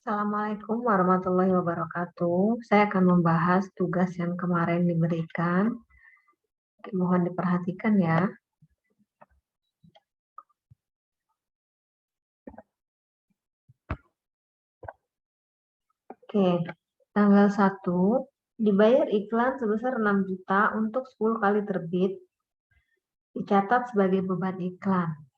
Assalamualaikum warahmatullahi wabarakatuh. Saya akan membahas tugas yang kemarin diberikan. Mohon diperhatikan ya. Oke, tanggal 1 dibayar iklan sebesar 6 juta untuk 10 kali terbit. Dicatat sebagai beban iklan.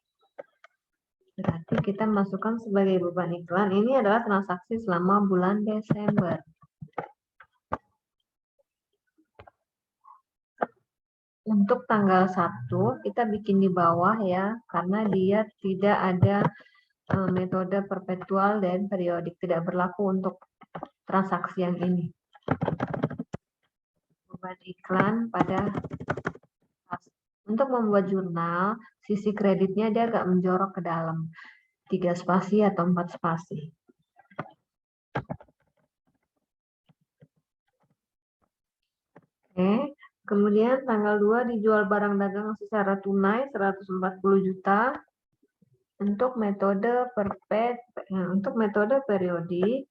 Berarti kita masukkan sebagai beban iklan. Ini adalah transaksi selama bulan Desember. Untuk tanggal 1 kita bikin di bawah ya, karena dia tidak ada metode perpetual dan periodik, tidak berlaku untuk transaksi yang ini. Beban iklan pada untuk membuat jurnal, sisi kreditnya dia agak menjorok ke dalam, 3 spasi atau 4 spasi. Oke, kemudian tanggal 2 dijual barang dagang secara tunai 140 juta. Untuk metode periodik,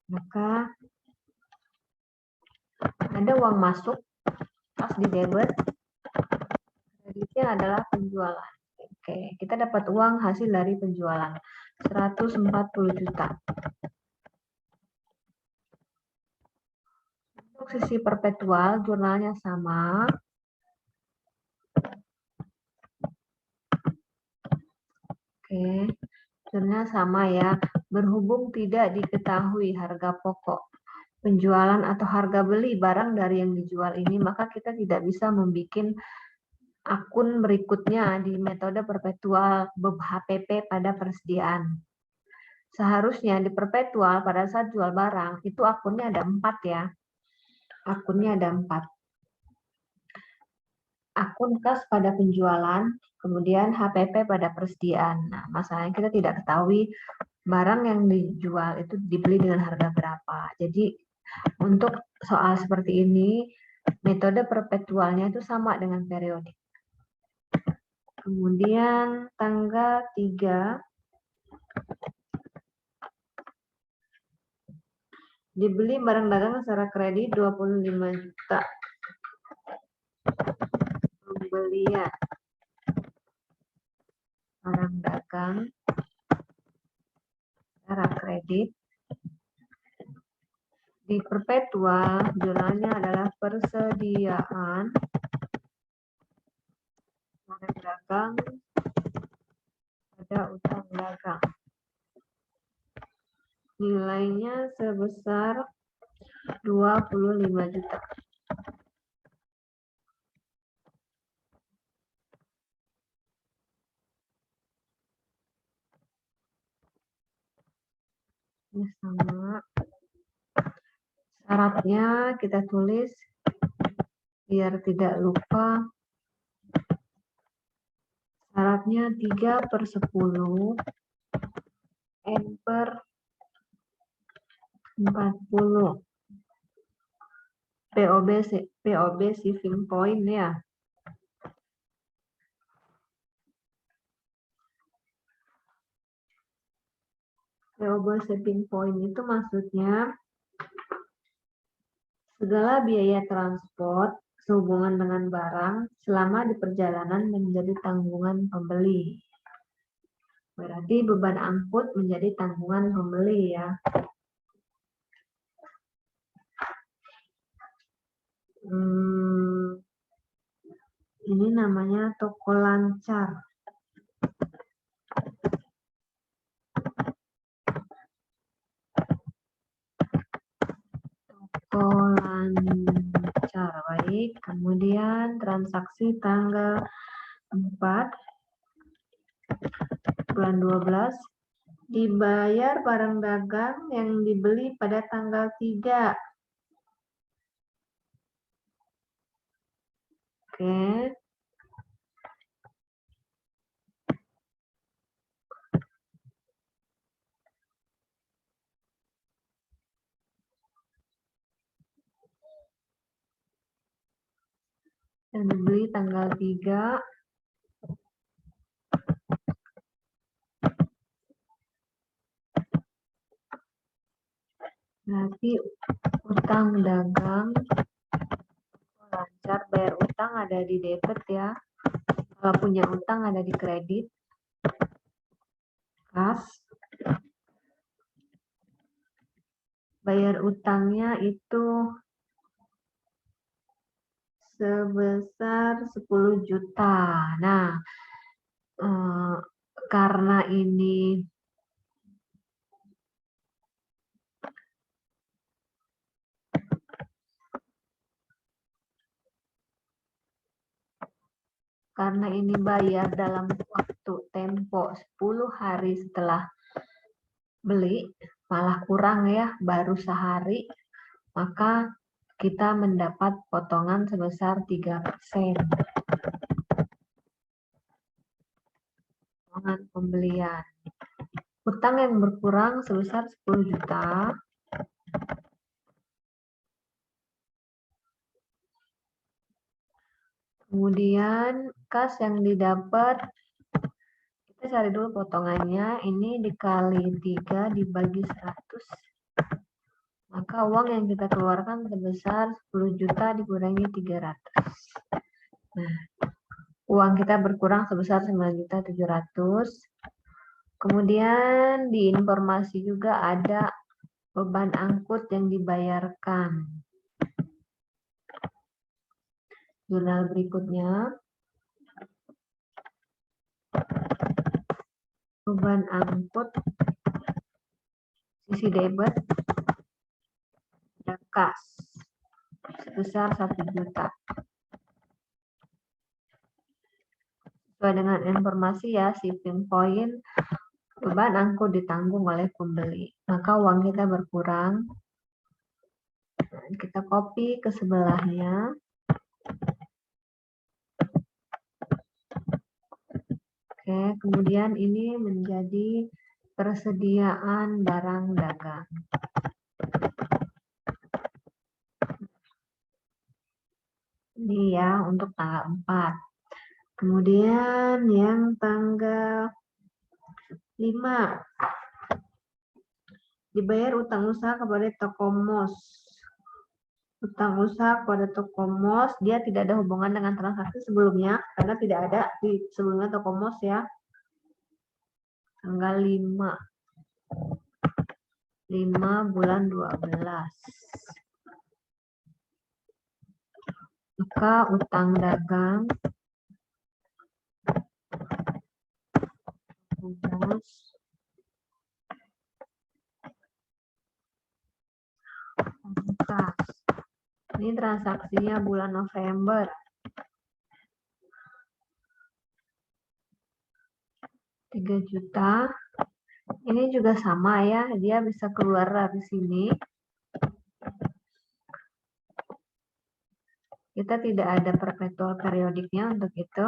maka ada uang masuk pas di debit, kreditnya adalah penjualan. Oke, kita dapat uang hasil dari penjualan 140 juta. Untuk sisi perpetual, jurnalnya sama. Oke, jurnalnya sama ya. Berhubung tidak diketahui harga pokok penjualan atau harga beli barang dari yang dijual ini, maka kita tidak bisa membuat akun berikutnya di metode perpetual HPP pada persediaan. Seharusnya di perpetual pada saat jual barang itu akunnya ada 4 ya. Akunnya ada 4. Akun kas pada penjualan, kemudian HPP pada persediaan. Nah, masalahnya kita tidak ketahui barang yang dijual itu dibeli dengan harga berapa. Jadi untuk soal seperti ini, metode perpetualnya itu sama dengan periodik. Kemudian tanggal 3 dibeli barang dagang secara kredit 25 juta. Pembelian barang dagang secara kredit. Di perpetual, jurnalnya adalah persediaan barang dagang pada utang dagang. Nilainya sebesar 25 juta. Ini sama. Syaratnya kita tulis biar tidak lupa. Syaratnya 3/10 N/40 POB saving point ya. POB saving point itu maksudnya segala biaya transport sehubungan dengan barang selama di perjalanan menjadi tanggungan pembeli. Berarti beban angkut menjadi tanggungan pembeli ya. Ini namanya toko lancar. Toko lancar, baik. Kemudian transaksi tanggal 4 bulan 12 dibayar barang dagang yang dibeli pada tanggal 3. Oke. Yang dibeli tanggal 3. Berarti utang dagang lancar, bayar utang ada di debit ya. Kalau punya utang ada di kredit. Kas. Bayar utangnya itu sebesar 10 juta. Nah, karena ini bayar dalam waktu tempo 10 hari setelah beli, malah kurang ya, baru sehari, maka kita mendapat potongan sebesar 3%. Potongan pembelian. Utang yang berkurang sebesar 10 juta. Kemudian kas yang didapat, kita cari dulu potongannya, ini dikali 3 dibagi 100, maka uang yang kita keluarkan sebesar 10 juta dikurangi 300. Nah, uang kita berkurang sebesar 9.700.000. Kemudian di informasi juga ada beban angkut yang dibayarkan. Jurnal berikutnya, beban angkut sisi debit ada kas sebesar 1 juta. Sesuai dengan informasi ya, shipping point, beban angkut ditanggung oleh pembeli, maka uang kita berkurang. Kita copy ke sebelahnya. Oke, kemudian ini menjadi persediaan barang dagang. Ini ya untuk tanggal 4. Kemudian yang tanggal 5. Dibayar utang usaha kepada toko mos. Utang usaha kepada toko mos, dia tidak ada hubungan dengan transaksi sebelumnya, karena tidak ada di sebelumnya toko mos ya. Tanggal 5 bulan 12. Maka utang dagang ini transaksinya bulan November. 3 juta. Ini juga sama ya, dia bisa keluar dari sini. Kita tidak ada perpetual periodiknya untuk itu.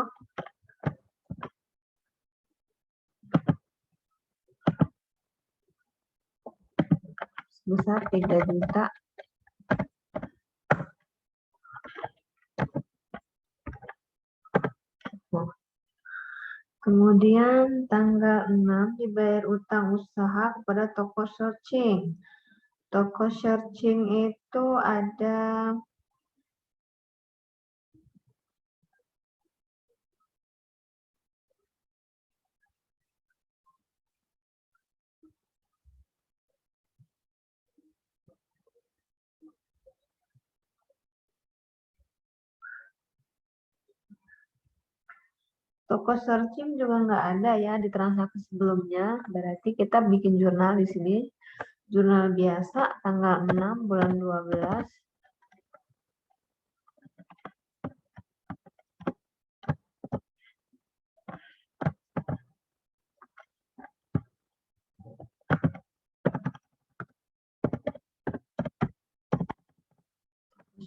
Sebesar 3 juta. Kemudian tanggal 6 dibayar utang usaha kepada toko searching. Toko searching itu ada toko searching juga nggak ada ya di transaksi sebelumnya. Berarti kita bikin jurnal di sini. Jurnal biasa tanggal 6 bulan 12.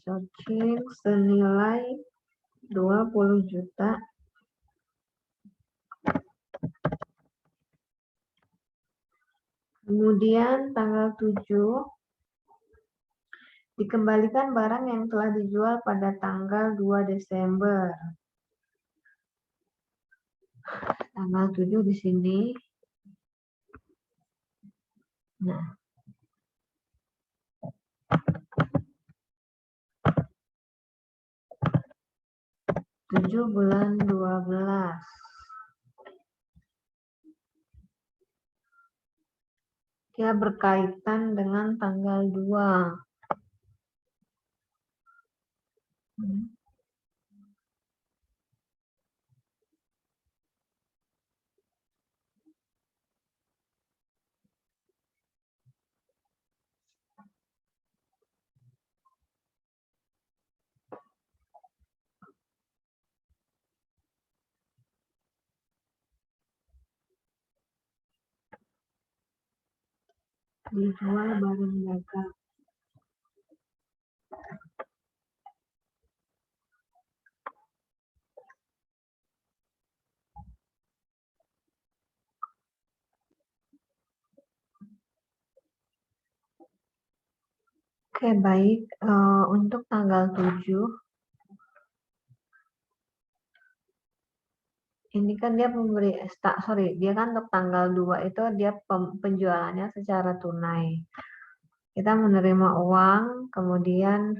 Searching senilai 20 juta. Kemudian tanggal 7 dikembalikan barang yang telah dijual pada tanggal 2 Desember. Tanggal 7 di sini. Nah, 7 bulan 12. Dia berkaitan dengan tanggal 2. Dijual barang dagang. Oke, baik. Untuk tanggal 7, ini kan dia dia kan untuk tanggal 2 itu dia penjualannya secara tunai. Kita menerima uang, kemudian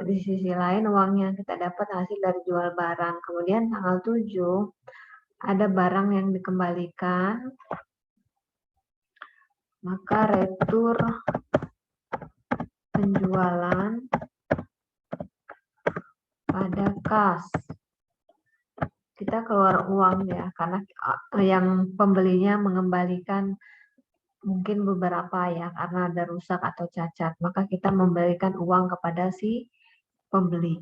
di sisi lain uang yang kita dapat hasil dari jual barang. Kemudian tanggal 7 ada barang yang dikembalikan, maka retur penjualan pada kas. Kita keluar uang ya, karena yang pembelinya mengembalikan mungkin beberapa ya, karena ada rusak atau cacat, maka kita memberikan uang kepada si pembeli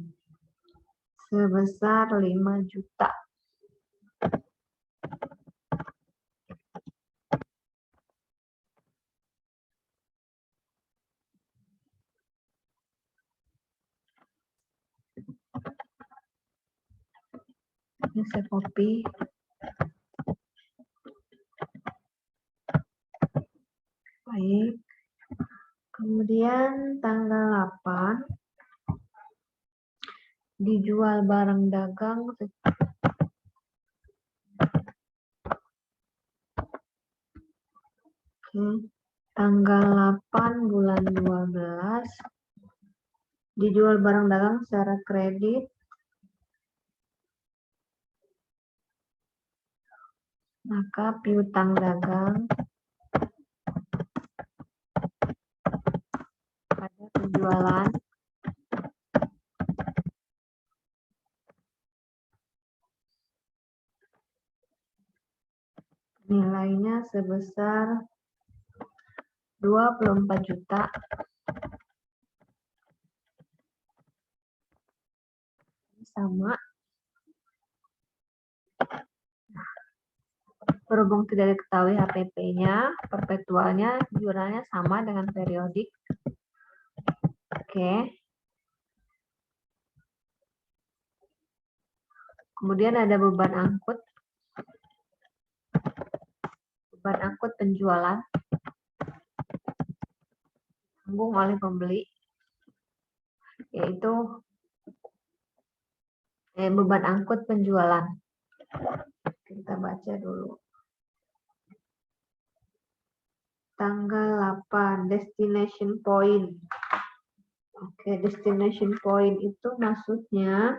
sebesar 5 juta. Ini saya copy. Baik. Kemudian tanggal 8 dijual barang dagang tanggal 8 bulan 12 dijual barang dagang secara kredit, maka piutang dagang pada penjualan nilainya sebesar 24 juta. Sama. Berhubung tidak diketahui HPP-nya, perpetualnya, jurnalnya sama dengan periodik. Oke. Kemudian ada beban angkut. Beban angkut penjualan tanggung oleh pembeli, yaitu beban angkut penjualan. Kita baca dulu. Tanggal 8, destination point. Oke, destination point itu maksudnya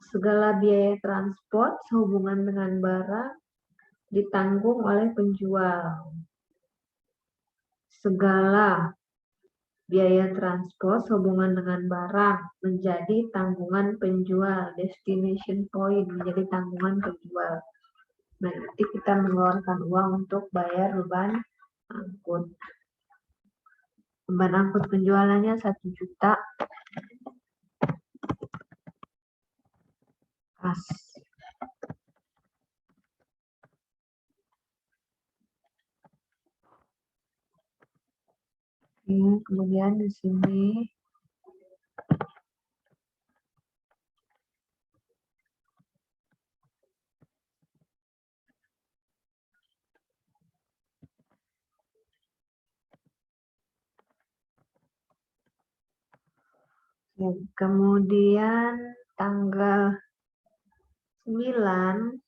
segala biaya transport sehubungan dengan barang ditanggung oleh penjual. Segala biaya transport sehubungan dengan barang menjadi tanggungan penjual. Destination point menjadi tanggungan penjual. Nanti kita mengeluarkan uang untuk bayar beban angkut. Beban angkut penjualannya 1 juta. Kas. Kemudian di sini kemudian tanggal 9 .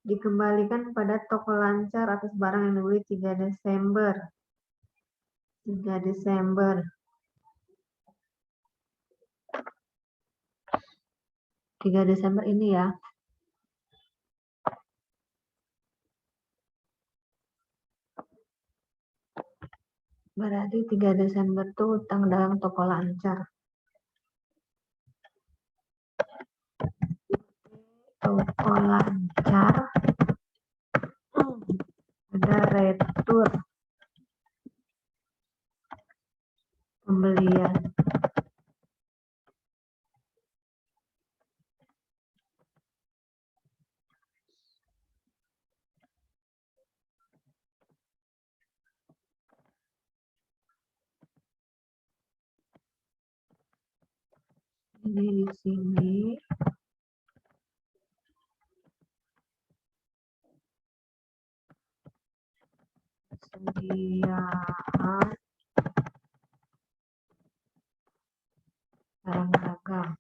dikembalikan pada toko lancar atas barang yang dibeli 3 Desember. 3 Desember. 3 Desember ini ya. Berarti 3 Desember tuh utang dalam toko lancar. Toko lancar ada retur pembelian. Ini di sini sediaan barang dagang,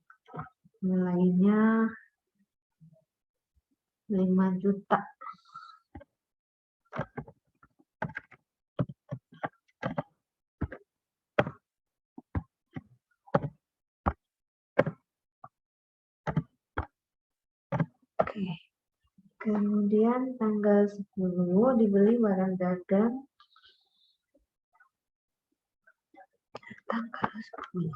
nilainya 5 juta. Oke. Kemudian tanggal 10 dibeli barang dagang tanggal 10.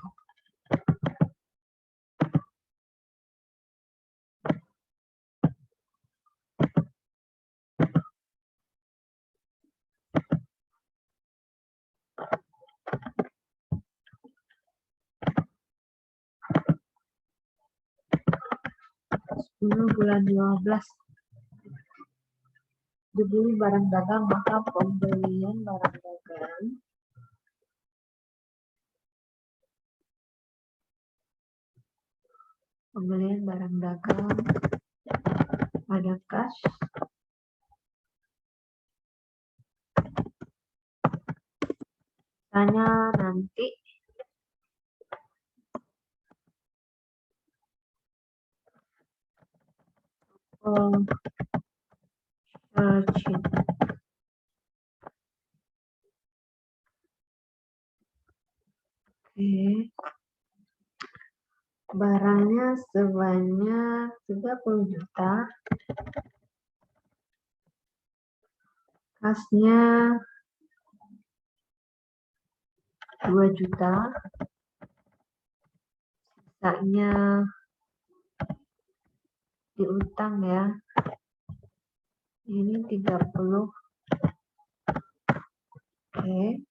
Bulan 12 dibeli barang dagang, maka pembelian barang dagang ada cash hanya nanti searching. Oke. Barangnya sebanyak 30 juta. Kasnya 2 juta. Sisanya diutang ya. Ini 30. Oke.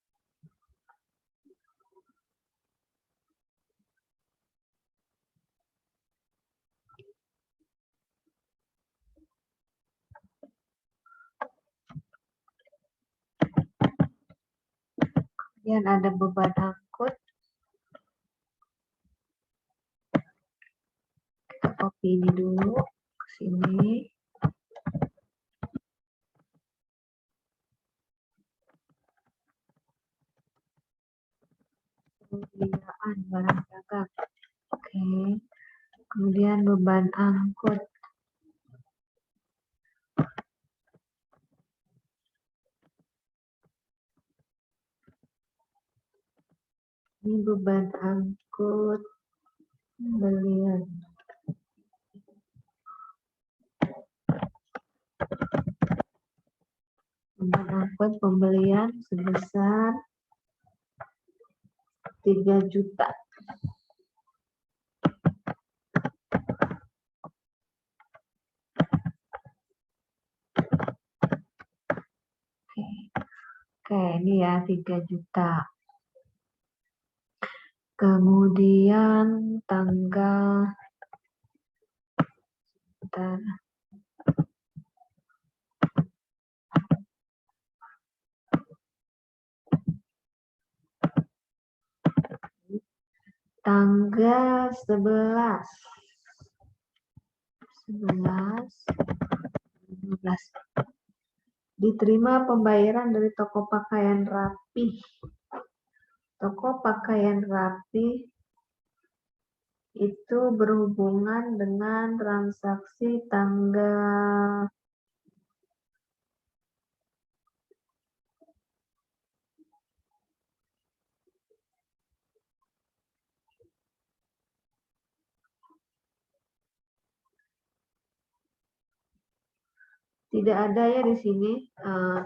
Kemudian ada beban angkut. Kita copy ini dulu ke sini. Pembelian barang dagang. Oke. Kemudian beban angkut. Ini beban angkut pembelian. Beban angkut pembelian sebesar 3 juta. Oke, ini ya 3 juta. Kemudian tanggal tanggal 11 diterima pembayaran dari toko pakaian rapi. Toko pakaian rapi itu berhubungan dengan transaksi tanggal Tidak ada ya di sini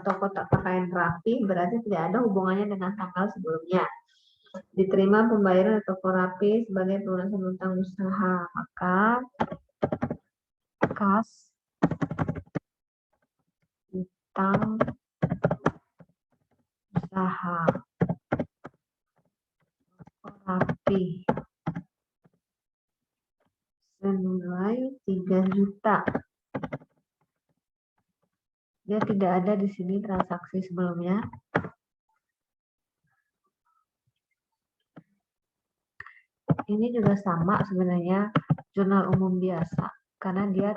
toko pakaian rapi, berarti tidak ada hubungannya dengan tanggal sebelumnya. Diterima pembayaran atau toko rapi sebagai pelunasan utang usaha, maka kas utang usaha rapi senilai 3 juta. Dia tidak ada di sini transaksi sebelumnya. Ini juga sama sebenarnya jurnal umum biasa, karena dia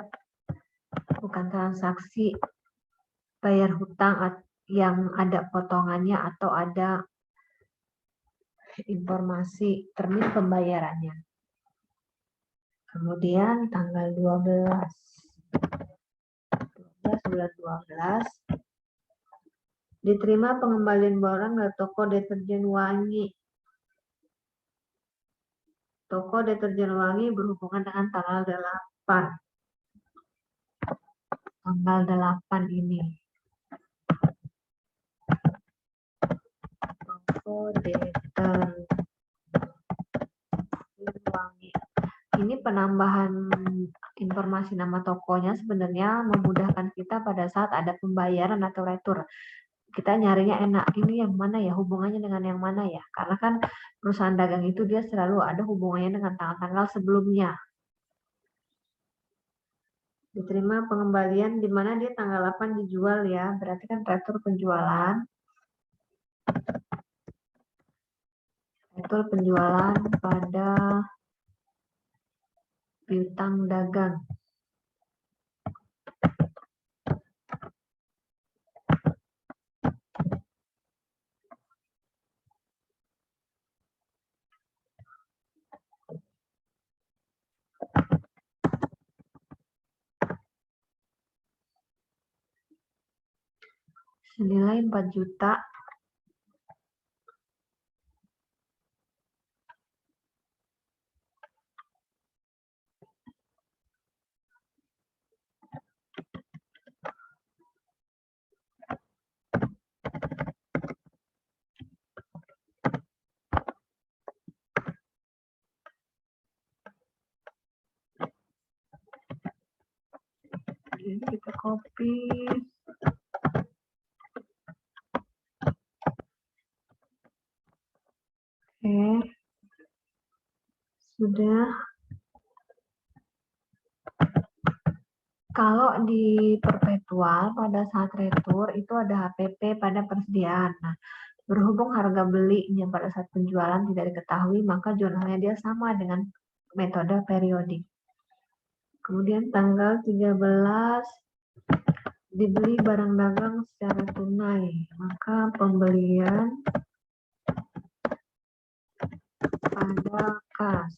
bukan transaksi bayar hutang yang ada potongannya atau ada informasi termin pembayarannya. Kemudian tanggal 12 bulan 12 diterima pengembalian barang dari toko deterjen wangi. Toko deterjen wangi berhubungan dengan tanggal 8. Tanggal 8 ini. Toko deterjen wangi. Ini penambahan informasi nama tokonya sebenarnya memudahkan kita pada saat ada pembayaran atau retur. Kita nyarinya enak, ini yang mana ya, hubungannya dengan yang mana ya, karena kan perusahaan dagang itu dia selalu ada hubungannya dengan tanggal-tanggal sebelumnya. Diterima pengembalian di mana dia tanggal 8 dijual ya, berarti kan retur penjualan. Retur penjualan pada piutang dagang. Senilai 4 juta. Ini kita copy. Oke. Sudah. Kalau di perpetual pada saat retur itu ada HPP pada persediaan. Nah, berhubung harga belinya pada saat penjualan tidak diketahui, maka jurnalnya dia sama dengan metode periodik. Kemudian tanggal 13 dibeli barang dagang secara tunai, maka pembelian pada kas.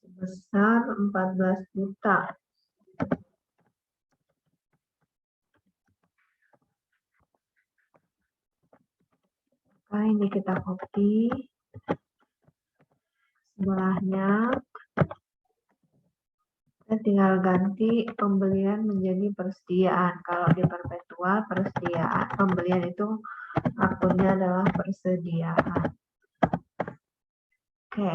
Sebesar 14 juta. Nah, ini kita copy. Sebelahnya kita tinggal ganti pembelian menjadi persediaan. Kalau di perpetual persediaan, pembelian itu akunnya adalah persediaan. Oke.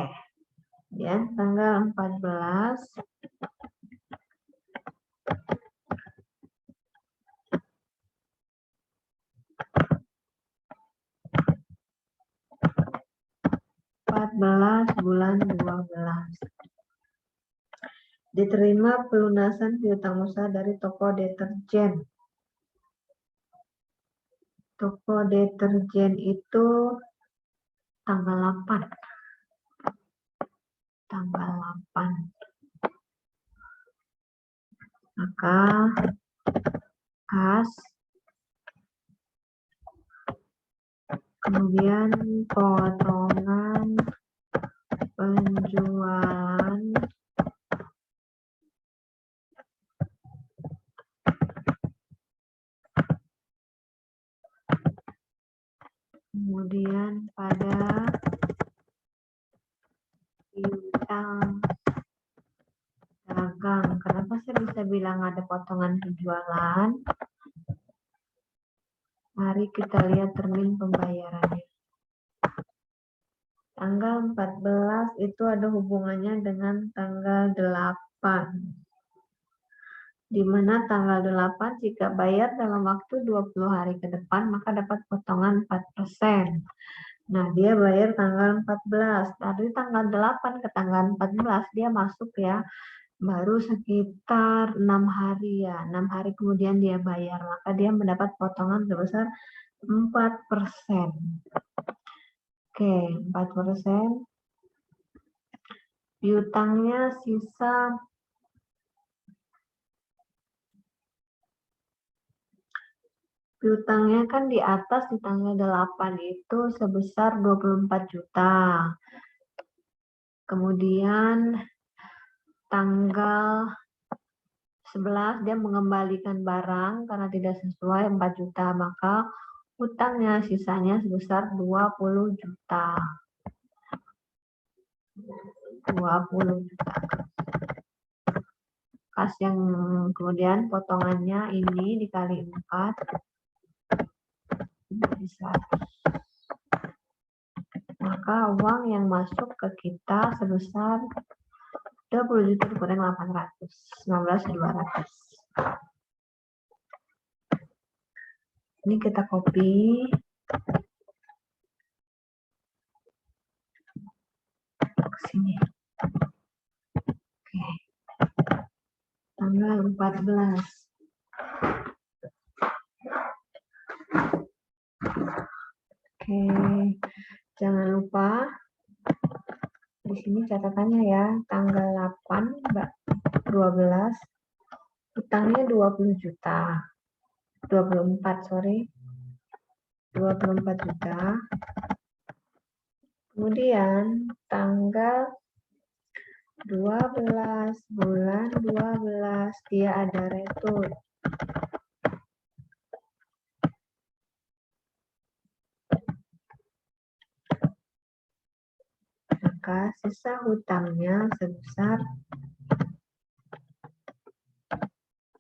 Ya, tanggal 14 bulan 12 diterima pelunasan piutang usaha dari toko deterjen. Toko deterjen itu tanggal 8. Tanggal 8. Maka kas, kemudian potongan penjualan kemudian pada saya bilang ada potongan penjualan. Mari kita lihat termin pembayarannya. Tanggal 14 itu ada hubungannya dengan tanggal 8. Di mana tanggal 8 jika bayar dalam waktu 20 hari ke depan maka dapat potongan 4%. Nah, dia bayar tanggal 14. Dari tanggal 8 ke tanggal 14 dia masuk ya. Baru sekitar 6 hari ya. 6 hari kemudian dia bayar, maka dia mendapat potongan sebesar 4%. Oke, 4%. Piutangnya sisa piutangnya kan di atas di tanggal 8 itu sebesar 24 juta. Kemudian tanggal 11 dia mengembalikan barang karena tidak sesuai 4 juta, maka hutangnya sisanya sebesar 20 juta. 20 juta. Kas yang kemudian potongannya ini dikali 4 bisa. Maka uang yang masuk ke kita sebesar 20 juta dikurang 800, 19.200. Ini kita copy. Ke sini. Oke. Tanggal 14. Oke. Jangan lupa di sini catatannya ya, tanggal 8, 12, utangnya 20 juta. 24, sorry. 24 juta. Kemudian tanggal 12 bulan 12 dia ada retur. Maka sisa hutangnya sebesar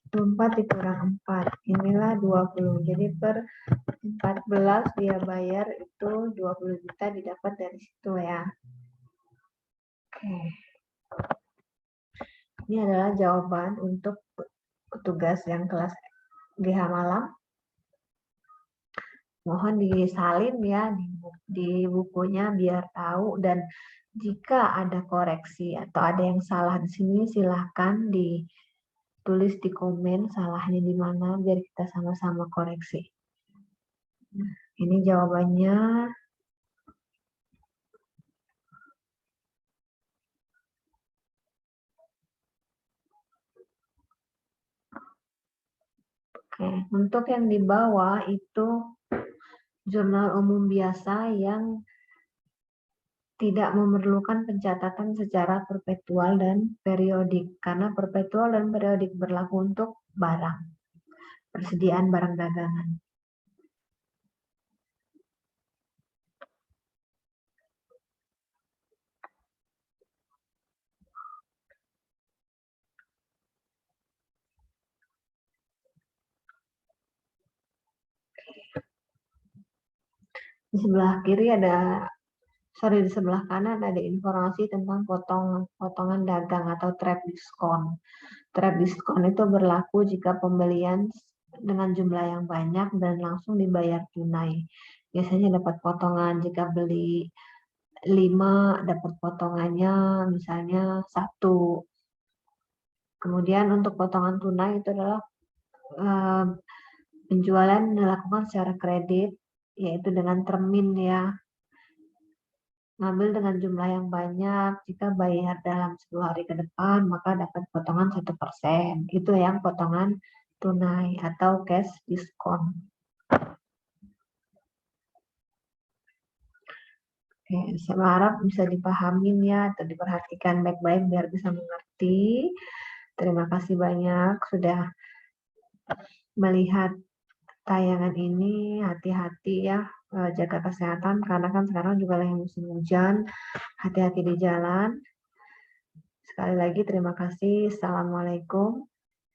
24 dikurang 4. Inilah 20. Jadi per 14 dia bayar itu 20 juta didapat dari situ ya. Oke. Ini adalah jawaban untuk tugas yang kelas GH malam. Mohon disalin ya di bukunya biar tahu, dan jika ada koreksi atau ada yang salah di sini silahkan ditulis di komen salahnya di mana biar kita sama-sama koreksi. Ini jawabannya. Oke, untuk yang di bawah itu jurnal umum biasa yang tidak memerlukan pencatatan secara perpetual dan periodik, karena perpetual dan periodik berlaku untuk barang, persediaan barang dagangan. Di sebelah kiri di sebelah kanan ada informasi tentang potongan dagang atau trade discount. Trade discount itu berlaku jika pembelian dengan jumlah yang banyak dan langsung dibayar tunai. Biasanya dapat potongan jika beli 5 dapat potongannya misalnya 1. Kemudian untuk potongan tunai itu adalah penjualan dilakukan secara kredit, yaitu dengan termin ya. Ngambil dengan jumlah yang banyak, jika bayar dalam 10 hari ke depan, maka dapat potongan 1%. Itu yang potongan tunai atau cash discount. Oke, saya harap bisa dipahamin ya, atau diperhatikan baik-baik biar bisa mengerti. Terima kasih banyak sudah melihat tayangan ini. Hati-hati ya, jaga kesehatan karena kan sekarang juga lagi musim hujan. Hati-hati di jalan. Sekali lagi terima kasih. Assalamualaikum.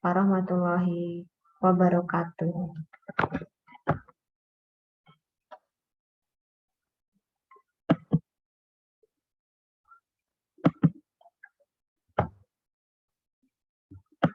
warahmatullahi wabarakatuh.